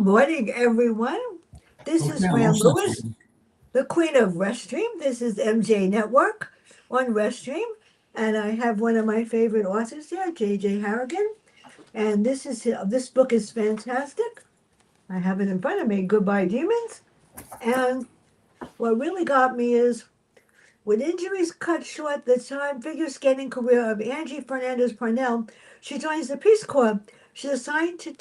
Morning, everyone. This Okay, is I'm all Fran set. Lewis, the queen of Restream. This is MJ Network on Restream. And I have one of my favorite authors there, JJ Harragon. And this book is fantastic. I have it in front of me, Goodbye Demons. And what really got me is when injuries cut short the time figure skating career of Angie Fernandez Parnell, she joins the Peace Corps. She's assigned to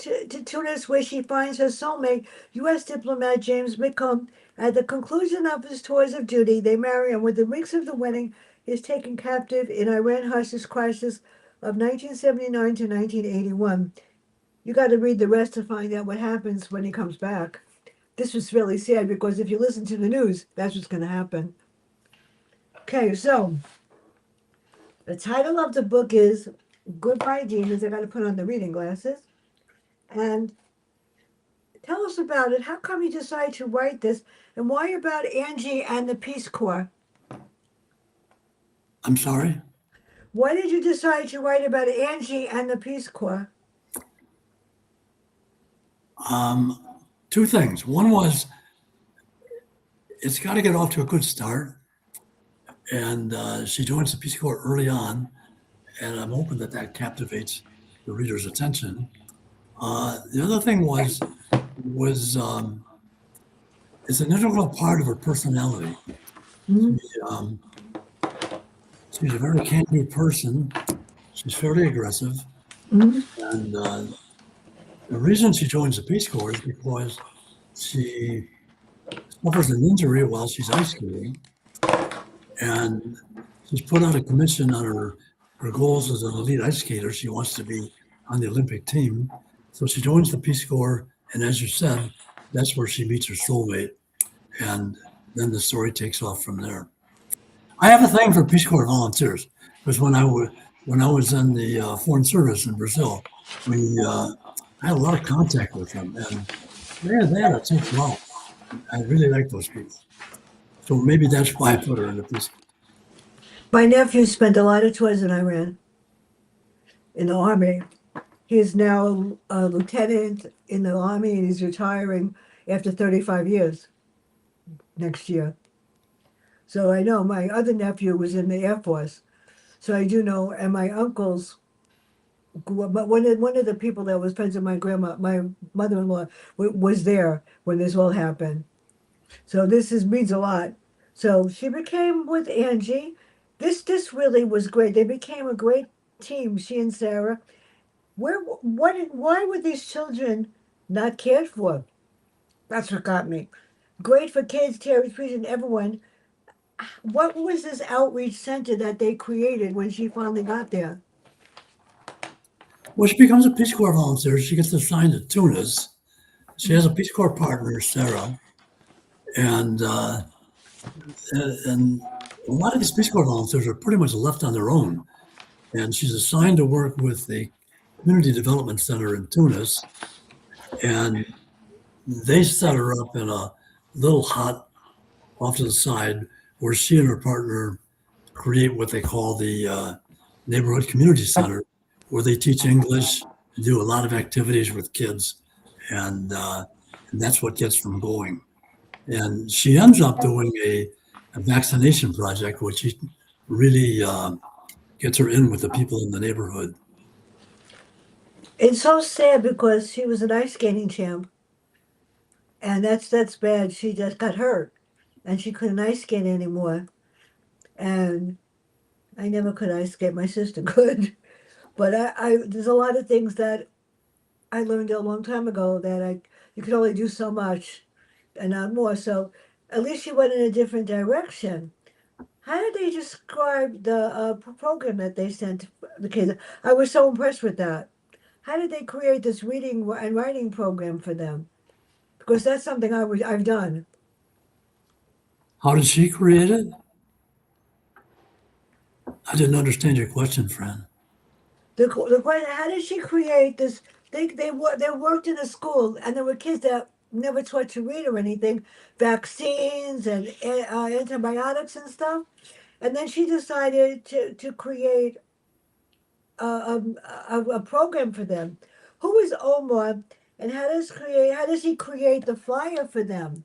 Tunis, where she finds her soulmate, U.S. diplomat James Whitcomb. At the conclusion of his tours of duty, they marry, and within weeks of the wedding, he is taken captive in Iran hostage crisis of 1979 to 1981. You got to read the rest to find out what happens when he comes back. This was really sad because if you listen to the news, that's what's going to happen. Okay, so the title of the book is Goodbye Demons. I got to put on the reading glasses. And tell us about it. How come you decided to write this? And why about Angie and the Peace Corps? I'm sorry. Why did you decide to write about Angie and the Peace Corps? Um, Two things. One was it's got to get off to a good start, and she joins the Peace Corps early on, and I'm hoping that that captivates the reader's attention. The other thing was it's an integral part of her personality. She, Mm-hmm. um, she's a very can-do person. She's fairly aggressive, Mm-hmm. and the reason she joins the Peace Corps is because she suffers an injury while she's ice skating, and she's put out a commission on her goals as an elite ice skater. She wants to be on the Olympic team, so she joins the Peace Corps, and as you said, that's where she meets her soulmate, and then the story takes off from there. I have a thing for Peace Corps volunteers because when I was in the Foreign Service in Brazil, we I had a lot of contact with them, and they had a tough life. I really like those people. So maybe that's why I put her in the Peace Corps. My nephew spent a lot of tours in Iran in the army. He is now a lieutenant in the army and he's retiring after 35 years next year. So I know my other nephew was in the Air Force. So I do know, and my uncles grew up, but one of the people that was friends with my grandma, my mother-in-law, was there when this all happened. So this means a lot. So she became with Angie. This really was great. They became a great team. She and Sarah. Why were these children not cared for? That's what got me. Great for kids, Terry Trees, and everyone. What was this outreach center that they created when she finally got there? Well, she becomes a Peace Corps volunteer. She gets assigned to Tunis. She has a Peace Corps partner, Sarah, and and a lot of these Peace Corps volunteers are pretty much left on their own. And she's assigned to work with the Community Development Center in Tunis, and they set her up in a little hut off to the side where she and her partner create what they call the neighborhood community center, where they teach English and do a lot of activities with kids, and that's what gets them going. And she ends up doing a vaccination project, which really gets her in with the people in the neighborhood. It's so sad because she was an ice skating champ, and that's bad. She just got hurt, and she couldn't ice skate anymore. And I never could ice skate. My sister could, but I there's a lot of things that I learned a long time ago that I you could only do so much and not more. So at least she went in a different direction. How did they describe the program that they sent the kids? I was so impressed with that. How did they create this reading and writing program for them? Because that's something I've done. How did she create it? I didn't understand your question, friend. The question: how did she create this? They worked in a school, and there were kids that never taught to read or anything, vaccines and antibiotics and stuff. And then she decided to create a program for them. Who is Omar? And how does he create the flyer for them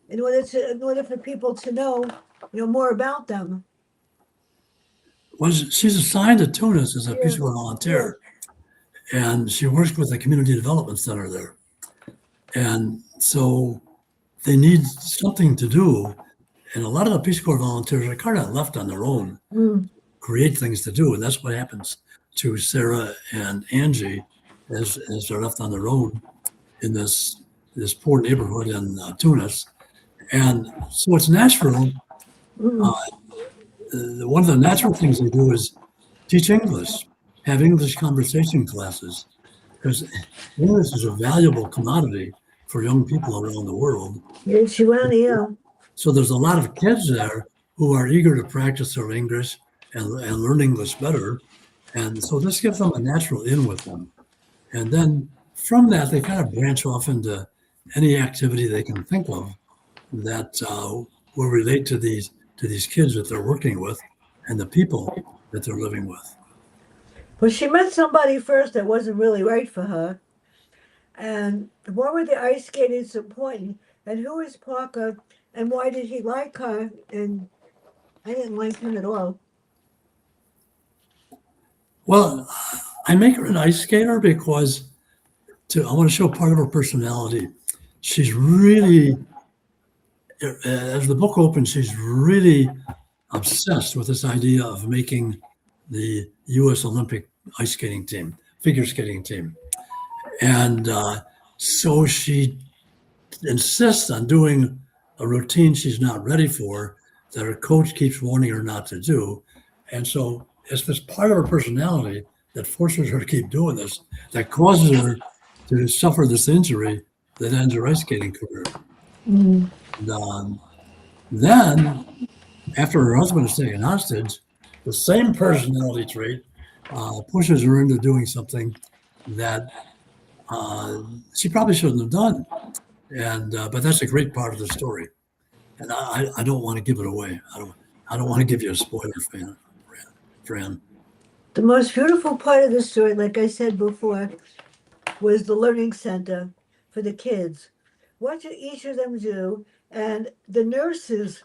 in order for people to know, more about them? She's assigned to Tunis as a Yeah, Peace Corps yeah. volunteer, and she works with the community development center there. And so they need something to do. And a lot of the Peace Corps volunteers are kind of left on their own, Mm, create things to do. And that's what happens to Sarah and Angie as they're left on their own in this poor neighborhood in Tunis. And so it's natural. Uh, mm. one of the natural things they do is teach English, have English conversation classes, because English is a valuable commodity for young people around the world. Yeah, she went, yeah. So there's a lot of kids there who are eager to practice their English and learn English better. And so this gives them a natural in with them. And then from that, they kind of branch off into any activity they can think of that will relate to these kids that they're working with and the people that they're living with. Well, she met somebody first that wasn't really right for her. And what were the ice skating important? And who is Parker? And why did he like her? And I didn't like him at all. Well, I make her an ice skater because I want to show part of her personality. She's really, as the book opens, she's really obsessed with this idea of making the U.S. Olympic ice skating team, figure skating team. And so she insists on doing a routine she's not ready for that her coach keeps warning her not to do. And so it's this part of her personality that forces her to keep doing this, that causes her to suffer this injury that ends her ice skating career. Mm. And, then, after her husband is taken hostage, the same personality trait pushes her into doing something that she probably shouldn't have done. And but that's a great part of the story, and I don't want to give it away. I don't want to give you a spoiler, Fran. The most beautiful part of the story, like I said before, was the learning center for the kids. What did each of them do? And the nurses,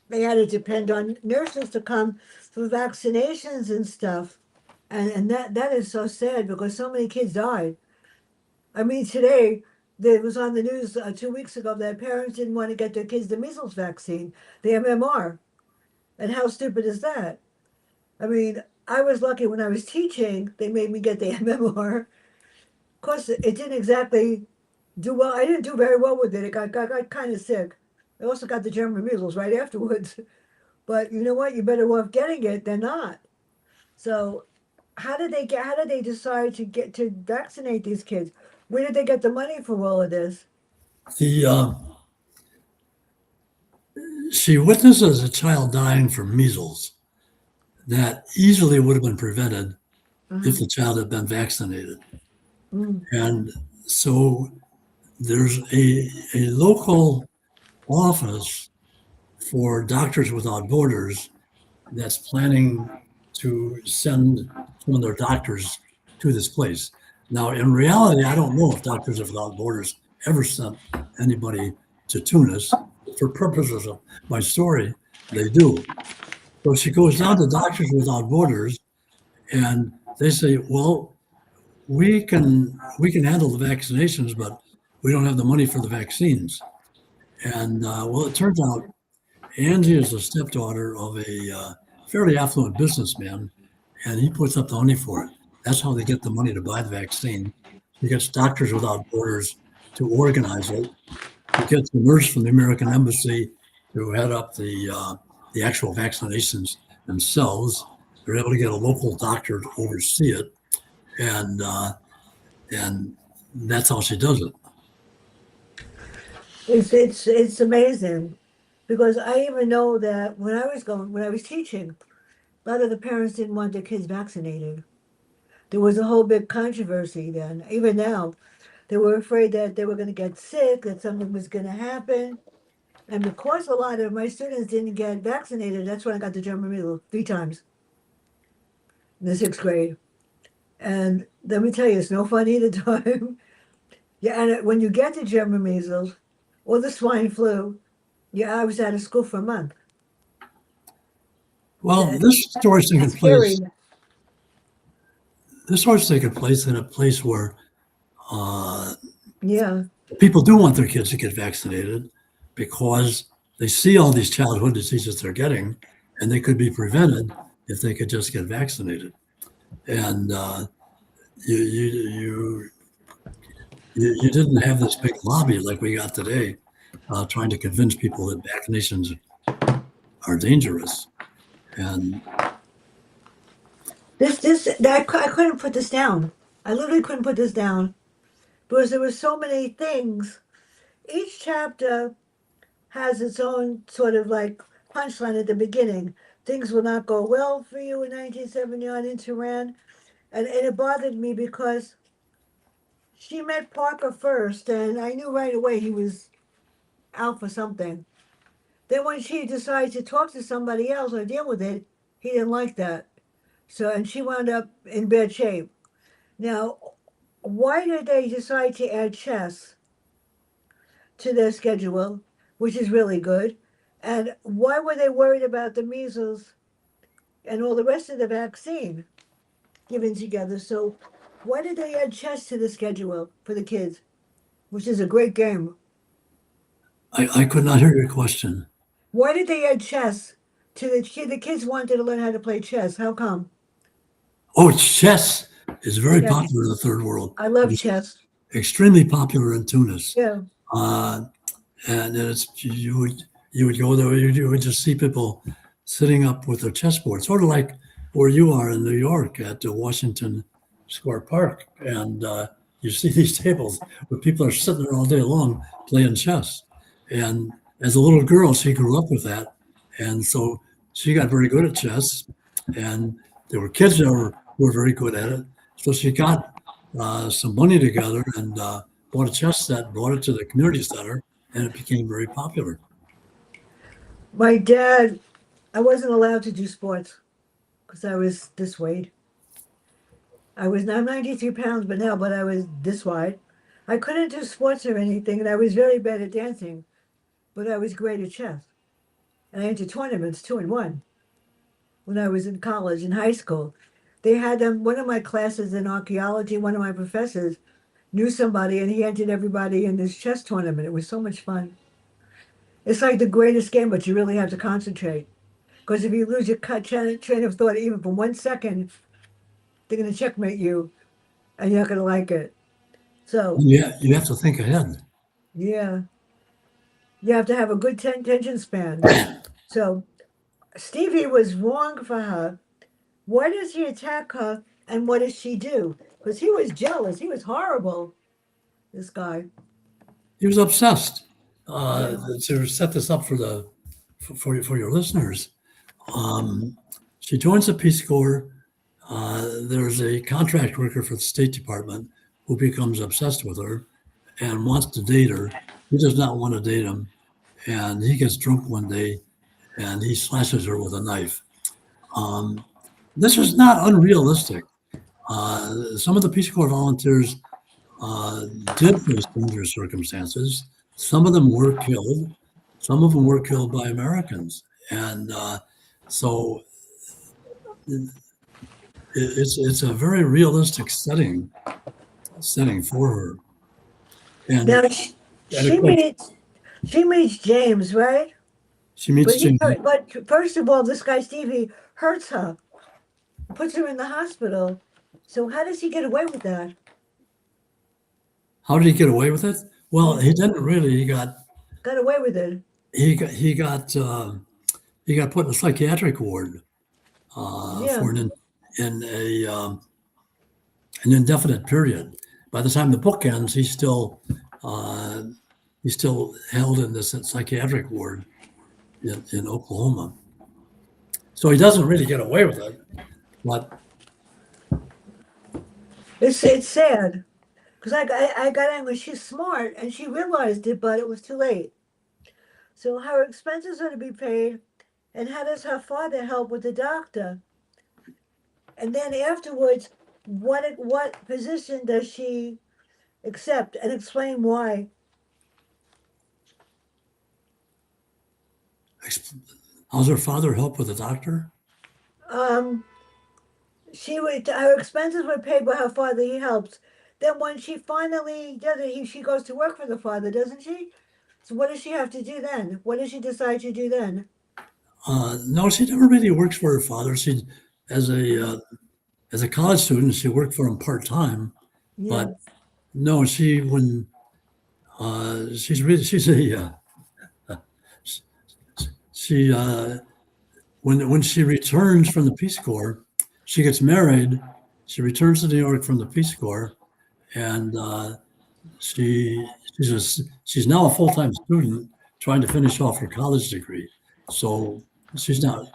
they had to depend on nurses to come for vaccinations and stuff. And that is so sad because so many kids died. I mean, today, there was on the news 2 weeks ago that parents didn't want to get their kids the measles vaccine, the MMR. And how stupid is that? I mean, I was lucky when I was teaching, they made me get the MMR. Of course, it didn't exactly do well. I didn't do very well with it. Got kind of sick. I also got the German measles right afterwards. But you know what? You're better off getting it than not. So, how did they decide to get to vaccinate these kids? Where did they get the money for all of this? The She witnesses a child dying from measles that easily would have been prevented if Uh-huh. the child had been vaccinated, Mm. and so there's a local office for Doctors Without Borders that's planning to send some of their doctors to this place. Now, in reality, I don't know if Doctors Without Borders ever sent anybody to Tunis. For purposes of my story, they do. So she goes down to Doctors Without Borders, and they say, "Well, we can handle the vaccinations, but we don't have the money for the vaccines." And well, it turns out Angie is the stepdaughter of a fairly affluent businessman, and he puts up the money for it. That's how they get the money to buy the vaccine. He gets Doctors Without Borders to organize it. He gets the nurse from the American Embassy to head up the actual vaccinations themselves. They're able to get a local doctor to oversee it, and and that's how she does it. It's amazing because I even know that when I was teaching, a lot of the parents didn't want their kids vaccinated. There was a whole big controversy then. Even now, they were afraid that they were going to get sick, that something was going to happen. And because a lot of my students didn't get vaccinated, that's when I got the German measles 3 times in the 6th grade. And let me tell you, it's no fun either time. Yeah, and when you get the German measles or the swine flu, yeah, I was out of school for a month. Well, That, this story's taking that's scary. place. This story's taking place in a place where uh, Yeah. people do want their kids to get vaccinated because they see all these childhood diseases they're getting, and they could be prevented if they could just get vaccinated. And you, you you you didn't have this big lobby like we got today, trying to convince people that vaccinations are dangerous. And I couldn't put this down. I literally couldn't put this down because there were so many things. Each chapter has its own sort of like punchline at the beginning. Things will not go well for you in 1979 in Tehran. And it bothered me because she met Parker first, and I knew right away he was out for something. Then when she decided to talk to somebody else or deal with it, he didn't like that. So, and she wound up in bad shape. Now, why did they decide to add chess to their schedule, which is really good? And why were they worried about the measles and all the rest of the vaccine given together? So, why did they add chess to the schedule for the kids, which is a great game? I could not hear your question. Why did they add chess to the kid? The kids wanted to learn how to play chess. How come? Oh, chess is very Chess. popular in the third world. I It love was chess. extremely popular in Tunis. Yeah. Uh, and it's you would go there, you would just see people sitting up with their chessboard, sort of like where you are in New York at the Washington Square Park, and you see these tables where people are sitting there all day long playing chess. And as a little girl, she grew up with that, and so she got very good at chess. And there were kids that were very good at it, so she got some money together and bought a chess set, brought it to the community center, and it became very popular. My dad, I wasn't allowed to do sports because I was this weight. I'm 93 pounds, but I was this wide. I couldn't do sports or anything, and I was very bad at dancing, but I was great at chess. And I entered tournaments 2 and 1 when I was in college and high school. They had one of my classes in archaeology, one of my professors knew somebody, and he entered everybody in this chess tournament. It was so much fun. It's like the greatest game, but you really have to concentrate. Because if you lose your train of thought even for 1 second, they're going to checkmate you and you're not going to like it. So, Yeah, you have to think ahead. yeah, you have to have a good attention span. So, Stevie was wrong for her. Why does he attack her and what does she do? Because he was jealous. He was horrible, this guy. He was obsessed. Yeah. To set this up for your listeners, um, she joins the Peace Corps. There's a contract worker for the State Department who becomes obsessed with her and wants to date her. He does not want to date him, and he gets drunk one day and he slashes her with a knife. Um, this is not unrealistic. Some of the Peace Corps volunteers did face dangerous circumstances. Some of them were killed. Some of them were killed by Americans, and so it's a very realistic setting for her. And Now, and she of course, meets she meets James, right? she meets James. But first of all, this guy Stevie hurts her, puts her in the hospital. So how does he get away with that? How did he get away with it? Well, Yeah, he didn't really. got away with it. He got he got he got put in a psychiatric ward Yeah. for in an indefinite period. By the time the book ends, uh, he's still held in this psychiatric ward in Oklahoma. So he doesn't really get away with it. But It's sad because I got angry. She's smart and she realized it, but it was too late. So her expenses are to be paid, and how does her father help with the doctor? And then afterwards, what position does she accept, and explain why? How's her father help with the doctor? Um, she would her expenses were paid by her father. He helps. Then when she finally does it, she goes to work for the father, doesn't she? So what does she have to do then? What does she decide to do then? No, she never really works for her father. She, as a uh, as a college student, she worked for him part time. But Yeah, no, she when she's a she when she returns from the Peace Corps, she gets married. She returns to New York from the Peace Corps, and she she's now a full time student trying to finish off her college degree. So she's not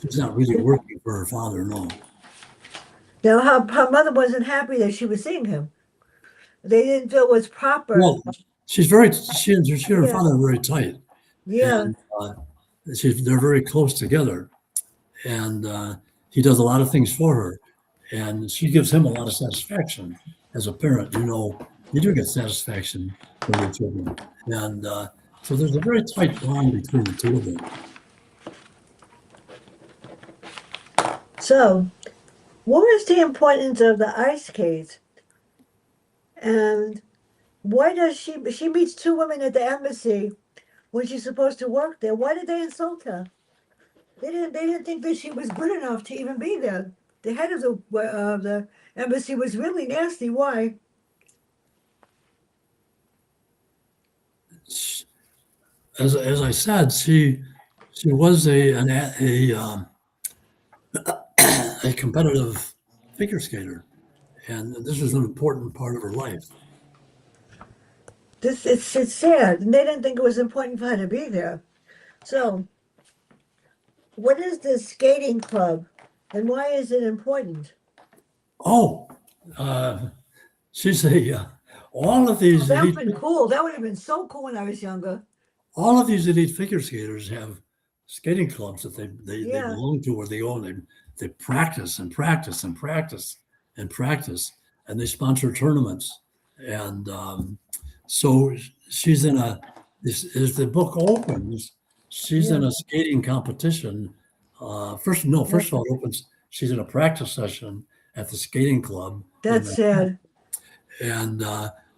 she's not really working for her father. No. now her mother wasn't happy that she was seeing him. They didn't feel it was proper. Well, she and her Yeah, father are very tight, yeah. and they're very close together. And he does a lot of things for her, and she gives him a lot of satisfaction as a parent. You do get satisfaction from your children, and so there's a very tight bond between the two of them. So, what was the importance of the ice skates? And why does she meets two women at the embassy when she's supposed to work there? Why did they insult her? They didn't think that she was good enough to even be there. The head of the embassy was really nasty. Why? As I said, she was a competitive figure skater, and this was an important part of her life. This it's sad. And they didn't think it was important for her to be there. So, what is this skating club, and why is it important? Oh, uh, she's a all of Oh, these that would elite have been cool. That would have been so cool when I was younger. all of these elite figure skaters have skating clubs that they Yeah, belong to or they own. They practice and practice and practice and practice, and they sponsor tournaments. And so she's in a as the book opens, she's yeah. in a skating competition. First, no, Yeah. first of all, it opens. She's in a practice session at the skating club in That's the sad. and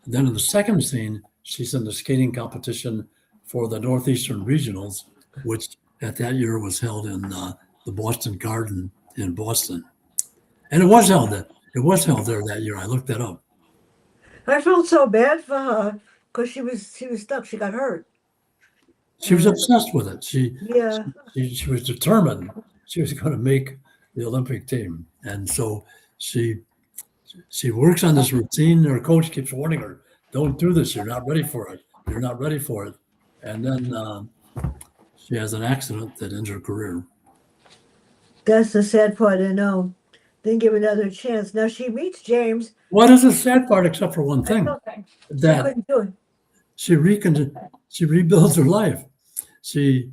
then in the second scene, she's in the skating competition for the Northeastern Regionals, which at that year was held in the Boston Garden in Boston. And it was held there that year. I looked that up. I felt so bad for her because she was stuck. She got hurt, She was and obsessed with it. yeah, She was determined she was going to make the Olympic team. And so she she works on this routine. Her coach keeps warning her, "Don't do this. You're not ready for it. You're not ready for it." And then she has an accident that ends her career. that's the sad part. I know. Didn't give another chance. Now she meets James. What is the sad part, except for one That's thing, okay. She that couldn't do it. she she rebuilds her life. She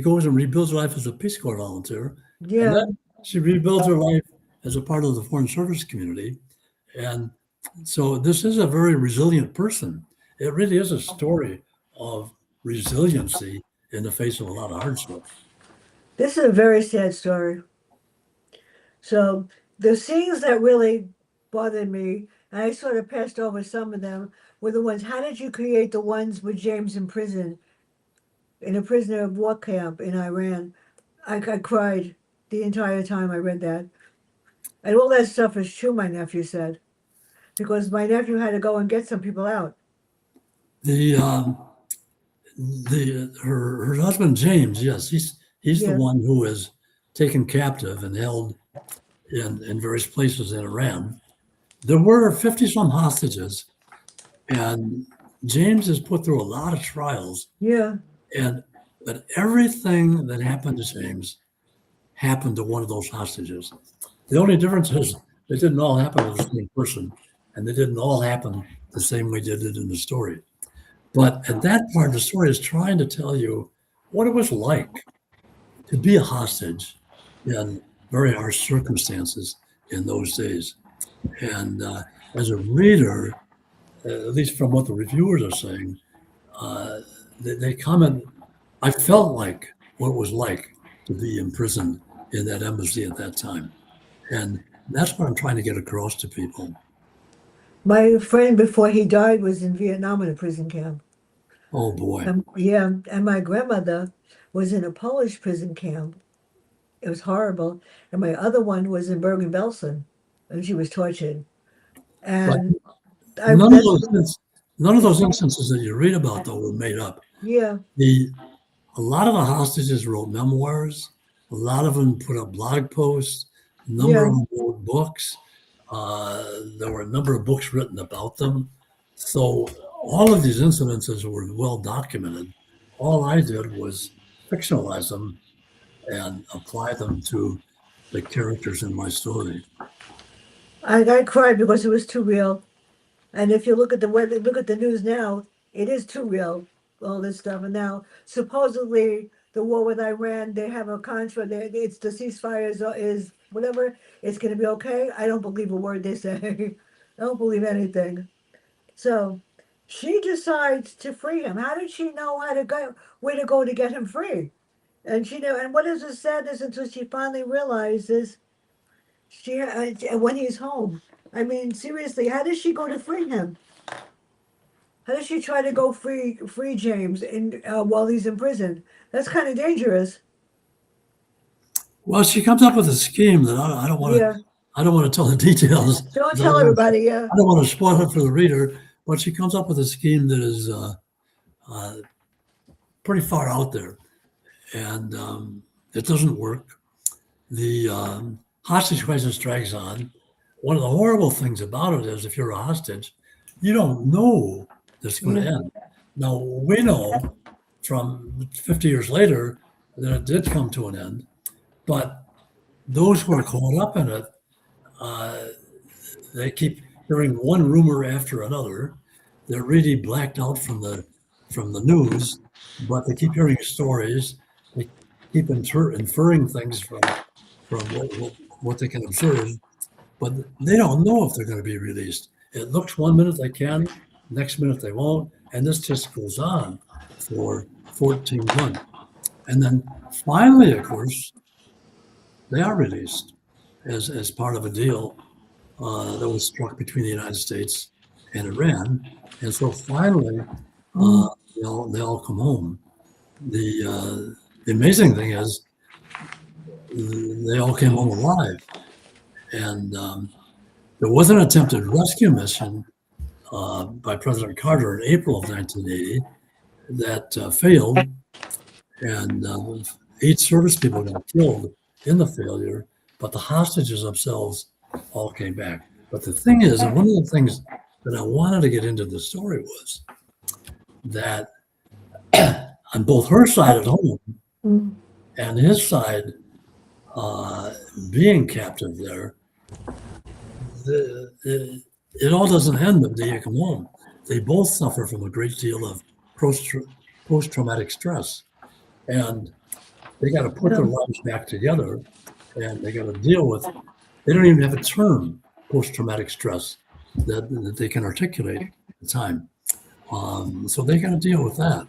goes and rebuilds her life as a Peace Corps volunteer, and Yeah, then she rebuilds her life as a part of the Foreign Service community. And so this is a very resilient person. It really is a story of resiliency in the face of a lot of hardship. this is a very sad story. So the scenes that really bothered me, and I sort of passed over some of them, were the ones. How did you create the ones with James in prison, in a prisoner of war camp in Iran? I cried the entire time I read that. And all that stuff is true, my nephew said, because my nephew had to go and get some people out. The her husband James, yes, he's the Yeah, one who is taken captive and held in various places in Iran. There were 50 some hostages, and James is put through a lot of trials. yeah. And but everything that happened to James happened to one of those hostages. The only difference is they didn't all happen to the same person, and they didn't all happen the same way they did in the story. But at that part of the story is trying to tell you what it was like to be a hostage in very harsh circumstances in those days. And as a reader, at least from what the reviewers are saying, they comment, I felt like what it was like to be imprisoned in that embassy at that time. And that's what I'm trying to get across to people. My friend before he died was in Vietnam in a prison camp. Oh boy. Yeah, and my grandmother was in a Polish prison camp. It was horrible. And my other one was in Bergen-Belsen, and she was tortured. But And I none of that's those none of those instances that you read about though were made up. yeah, The A lot of the hostages wrote memoirs. A lot of them put up blog posts. A number yeah. of them wrote books. There were a number of books written about them. So all of these incidences were well documented. All I did was fictionalize them and apply them to the characters in my story. I cried because it was too real. And if you look at the way they look at the news now, it is too real, all this stuff. And now supposedly the war with Iran, they have a contract. It's the ceasefire is whatever. It's going to be okay. I don't believe a word they say. I don't believe anything. So she decides to free him. How did she know how to go, where to go to get him free? And she know. And what is the sadness until she finally realizes when he's home. I mean, seriously, how does she go to free him? How does she try to go free James while he's in prison? That's kind of dangerous. Well, she comes up with a scheme that Yeah. I don't want to tell the details. Don't 'Cause tell everybody. Yeah. I don't want to spoil it for the reader, but she comes up with a scheme that is uh, pretty far out there, and it doesn't work. The hostage crisis drags on. One of the horrible things about it is if you're a hostage, you don't know that it's going to Yeah. end. Now, we know from 50 years later that it did come to an end, but those who are caught up in it, uh, they keep hearing one rumor after another. They're really blacked out from the news, but they keep hearing stories. They keep inferring things from what they can observe, but they don't know if they're going to be released. It looks one minute they can, next minute they won't, and this just goes on for 14 months. And then finally, of course, they are released as part of a deal that was struck between the United States and Iran. And so finally, Mm. they all come home. The amazing thing is they all came home alive. And there was an attempted rescue mission by President Carter in April of 1980 that failed, and 8 service people got killed in the failure, but the hostages themselves all came back. But the thing is, and one of the things that I wanted to get into the story was that on both her side at home Mm. and his side being captive there, it all doesn't end the day you come home. They both suffer from a great deal of post-traumatic stress, and they got to put their Yeah. lives back together, and they got to deal with. They don't even have a term, post-traumatic stress, that they can articulate at the time. So they got to deal with that.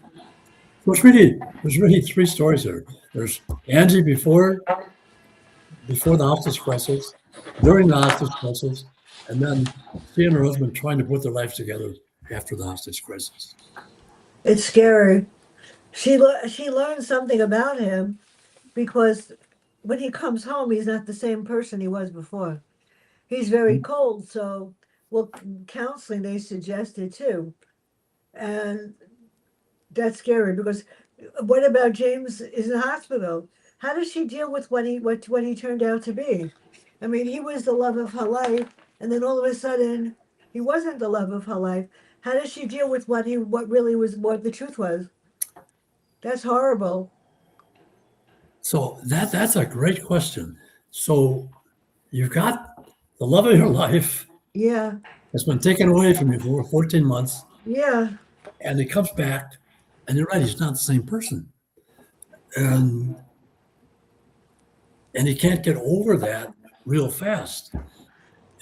So there's really 3 stories here. There's Angie before the hostage crisis, during the hostage crisis, and then she and her husband trying to put their lives together after the hostage crisis. It's scary. She learned something about him because when he comes home, he's not the same person he was before. He's very cold. So, well, counseling they suggested too, and that's scary because what about James is in the hospital? How does she deal with what he turned out to be? I mean, he was the love of her life, and then all of a sudden, he wasn't the love of her life. How does she deal with what really was what the truth was? That's horrible. So that's a great question. So you've got the love of your life Yeah, has been taken away from you for 14 months, yeah, and he comes back, and you're right, he's not the same person. And he can't get over that real fast.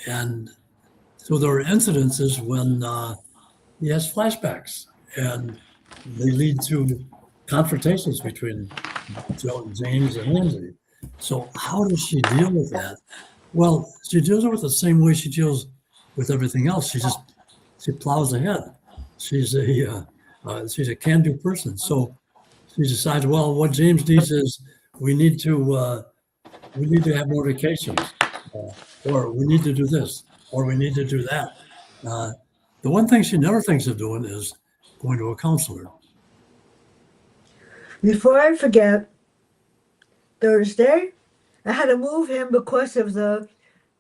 And so there are incidences when he has flashbacks, and they lead to confrontations between James and Lindsay. So how does she deal with that? Well, she deals with it the same way she deals with everything else. She plows ahead. She's a can-do person. So she decides, well, what James needs is we need to uh, we need to have more vacations, or we need to do this, or we need to do that. Uh, the one thing she never thinks of doing is going to a counselor. Before I forget, Thursday, I had to move him because of the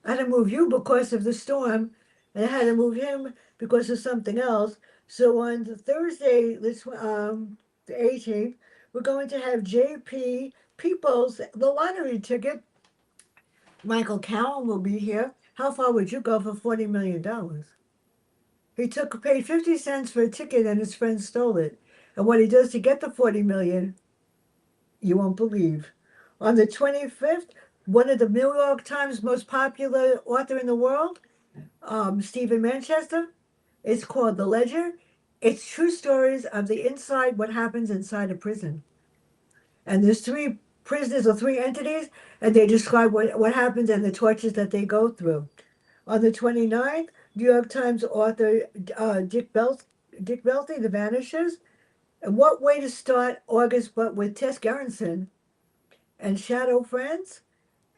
I had to move you because of the storm, and I had to move him because of something else. So on the Thursday, the 18th, we're going to have JP Peoples the lottery ticket. Michael Cowan will be here. How far would you go for $40 million? He paid 50 cents for a ticket, and his friend stole it. And what he does to get the 40 million, you won't believe. On the 25th, one of the New York Times most popular author in the world, Stephen Manchester. It's called The Ledger. It's true stories of the inside, what happens inside a prison. And there's three prisoners or three entities, and they describe what happens and the tortures that they go through. On the 29th, New York Times author Dick Belty, The Vanishes. And what way to start August but with Tess Gerritsen and Shadow Friends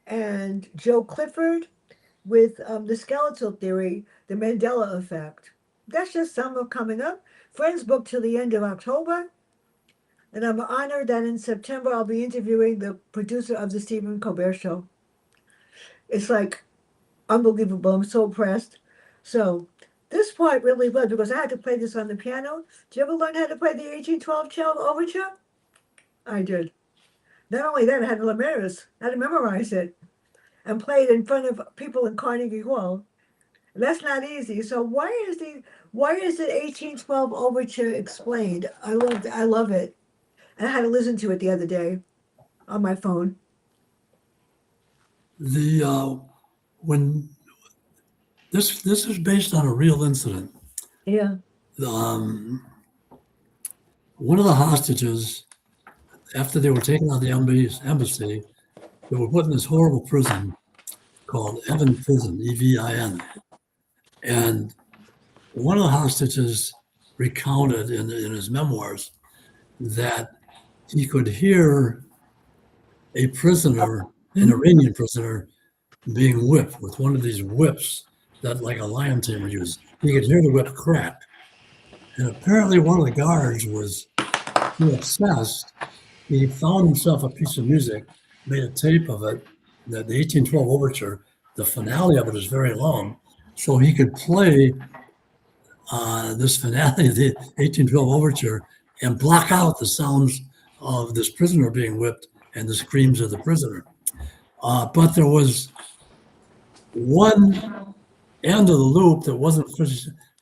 and Joe Clifford with the skeletal theory, the Mandela effect. That's just summer coming up. Friends booked till the end of October. And I'm honored that in September I'll be interviewing the producer of the Stephen Colbert Show. It's like unbelievable. I'm so impressed. So this part really was because I had to play this on the piano. Did you ever learn how to play the 1812 cello overture? I did. Not only that, I had to I had to memorize it and play it in front of people in Carnegie Hall. That's not easy. So why is the 1812 overture explained? I love it. And I had to listen to it the other day on my phone. The when this is based on a real incident. Yeah. Um, One of the hostages, after they were taken out of the embassy, they were put in this horrible prison called Evin Prison, Evin. And one of the hostages recounted in his memoirs that he could hear a prisoner, an Mhm. Iranian prisoner, being whipped with one of these whips that like a lion tamer uses. He could hear the whip crack. And apparently one of the guards was too obsessed. He found himself a piece of music, made a tape of it, the 1812 overture. The finale of it is very long. So he could play this finale of the 1812 overture and block out the sounds of this prisoner being whipped and the screams of the prisoner. But there was one end of the loop that wasn't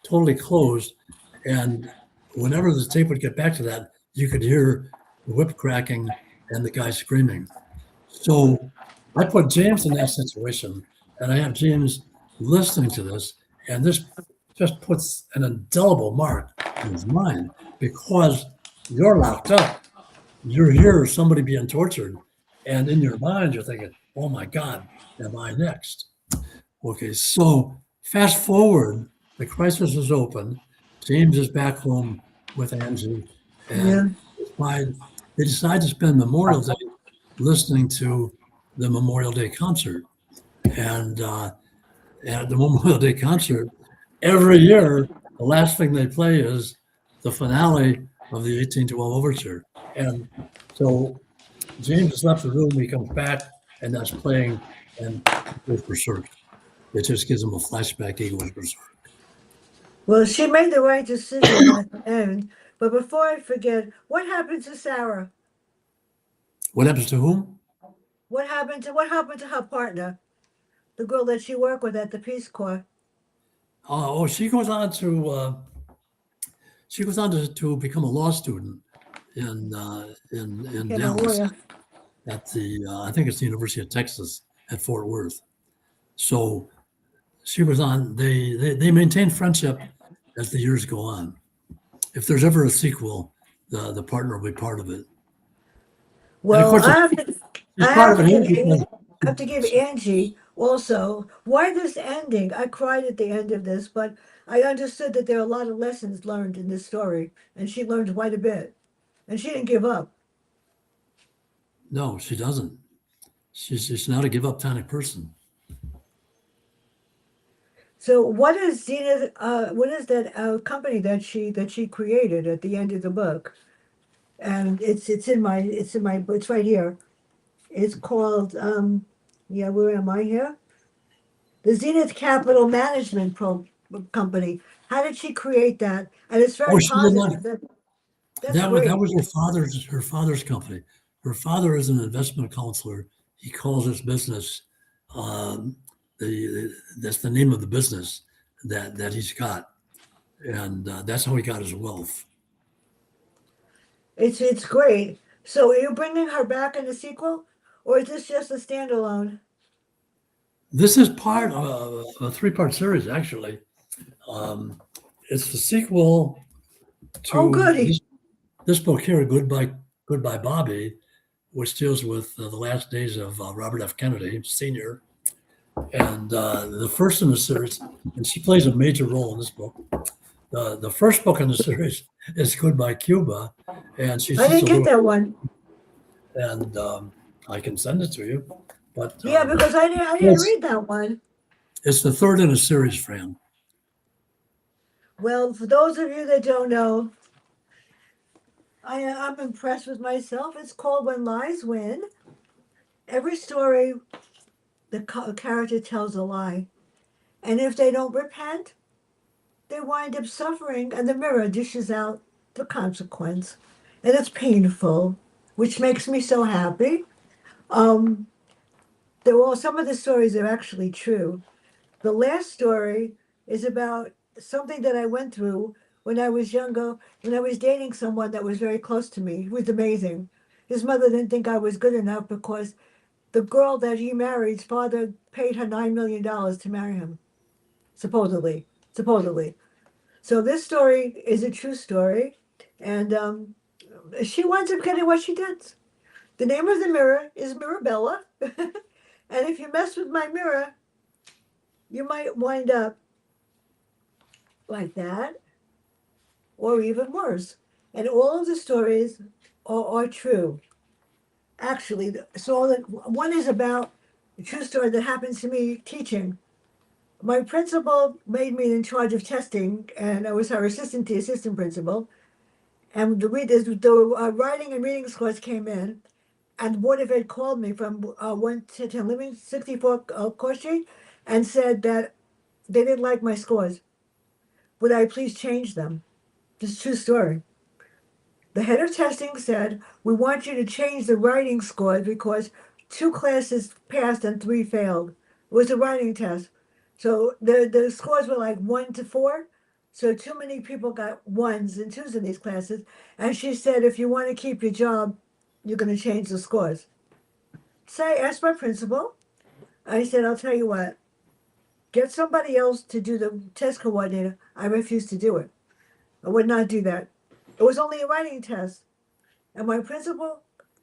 totally closed. And whenever the tape would get back to that, you could hear the whip cracking and the guy screaming. So I put James in that situation, and I have James listening to this, and this just puts an indelible mark in his mind because you're locked up. You hear somebody being tortured, and in your mind, you're thinking, oh my God, am I next? Okay, so fast forward, the crisis is open. James is back home with Angie, and Yeah. they decide to spend Memorial Day listening to the Memorial Day concert. And at the Memorial Day concert, every year, the last thing they play is the finale of the 1812 Overture. And so James has left the room, he comes back, and that's playing, and he goes berserk. It just gives him a flashback, he goes berserk. Well, she made the right decision at the end. But before I forget, what happened to Sarah? What happens to whom? What happened to her partner, the girl that she worked with at the Peace Corps? Oh, she goes on to become a law student in Became a Dallas lawyer. at the I think it's the University of Texas at Fort Worth. So she was on. They maintain friendship as the years go on. If there's ever a sequel, the partner will be part of it. And of Well, course, she's I part have of to it here give because I have to give Angie also why this ending. I cried at the end of this, but I understood that there are a lot of lessons learned in this story, and she learned quite a bit, and she didn't give up. no, she doesn't. She's not a give up kind of person. So, what is Zenith? What is that company that she created at the end of the book? And it's right here. It's called yeah, where am I here? The Zenith Capital Management Company. How did she create that? And it's Oh, very she did not. positive. That's That great. was her father's company. Her father is an investment counselor. He calls his business um, that's the name of the business that he's got, and that's how he got his wealth. It's great. So are you bringing her back in the sequel, or is this just a standalone? This is part of a three-part series, actually. Um, it's the sequel Oh, to goody. this book here, Goodbye Bobby, which deals with the last days of Robert F. Kennedy Sr. And the first in the series, and she plays a major role in this book. The first book in the series is Goodbye Cuba, and she's I just a didn't get little, that one. and I can send it to you. But Yeah, because I didn't it's read that one. it's the third in a series, Fran. Well, for those of you that don't know, I'm impressed with myself. It's called When Lies Win. Every story, the character tells a lie, and if they don't repent, they wind up suffering, and the mirror dishes out the consequence, and it's painful, which makes me so happy. Um, some of the stories are actually true. The last story is about something that I went through when I was younger, when I was dating someone that was very close to me. He was amazing. His mother didn't think I was good enough because the girl that he married's father paid her $9 million to marry him, supposedly. Supposedly. So this story is a true story, and she winds up getting what she did. The name of the mirror is Mirabella, and if you mess with my mirror, you might wind up like that, or even worse. And all of the stories are true. Actually, so one is about a true story that happened to me teaching. My principal made me in charge of testing, and I was her assistant, the assistant principal. And the writing and reading scores came in, and the Board of Ed called me from 1 to 10, living 64 Court Street, and said that they didn't like my scores. Would I please change them? This is a true story. The head of testing said, we want you to change the writing scores because two classes passed and three failed. It was a writing test. So the scores were like 1 to 4. So too many people got ones and twos in these classes. And she said, if you want to keep your job, you're going to change the scores. So I asked my principal. I said, I'll tell you what, get somebody else to do the test coordinator. I refused to do it. I would not do that. It was only a writing test. And my principal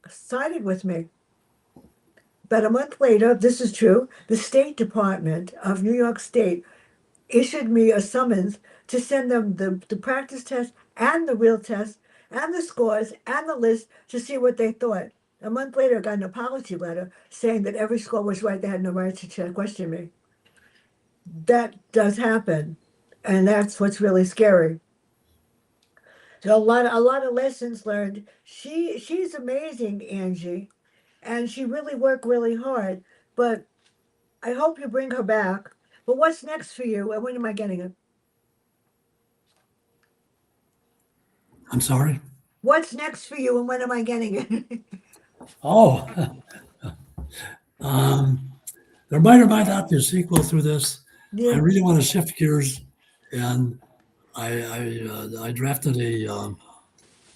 sided with me. But a month later, this is true, the State Department of New York State issued me a summons to send them the practice test and the real test and the scores and the list to see what they thought. A month later, I got an apology letter saying that every score was right. They had no right to question me. That does happen. And that's what's really scary. So a lot of lessons learned. She's amazing, Angie, and she really worked really hard. But I hope you bring her back. But what's next for you? And when am I getting it? I'm sorry. What's next for you? And when am I getting it? Oh, um, there might or might not be a sequel through this. I Yeah. really want to shift gears, and I drafted a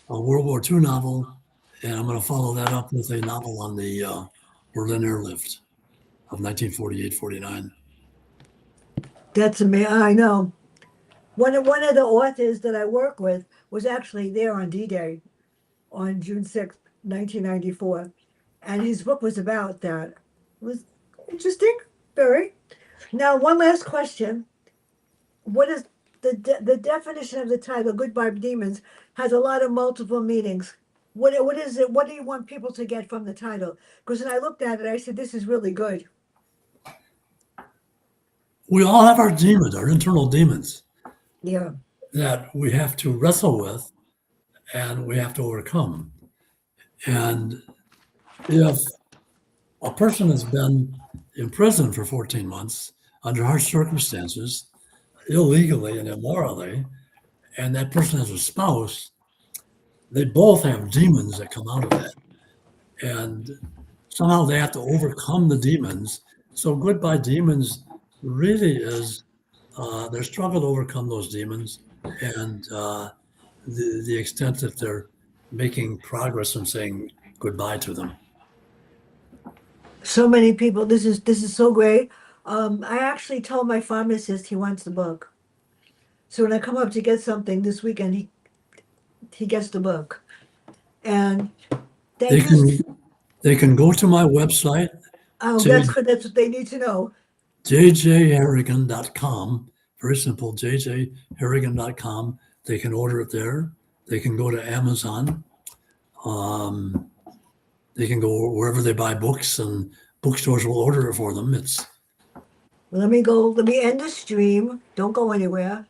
World War II novel, and I'm going to follow that up with a novel on the Berlin airlift of 1948-49. That's amazing. I know. One of the authors that I work with was actually there on D-Day on June 6th, 1994. And his book was about that. It was interesting, very. Now, one last question. What is the definition of the title, Goodbye Demons, has a lot of multiple meanings. What is it? What do you want people to get from the title? Because when I looked at it, I said, this is really good. We all have our demons, our internal demons Yeah. that we have to wrestle with and we have to overcome. And if a person has been in prison for 14 months under harsh circumstances, illegally and immorally, and that person has a spouse, they both have demons that come out of that. And somehow they have to overcome the demons. So Goodbye Demons really is their struggle to overcome those demons and the extent that they're making progress and saying goodbye to them. So many people. This is so great. I actually told my pharmacist he wants the book. So when I come up to get something this weekend, he gets the book. And They thank you. can they can go to my website, Oh, that's good. That's what they need to know. jjharragon.com. Very simple, jjharragon.com. They can order it there. They can go to Amazon. Um, they can go wherever they buy books, and bookstores will order it for them. It's Let me go. Let me end the stream. Don't go anywhere.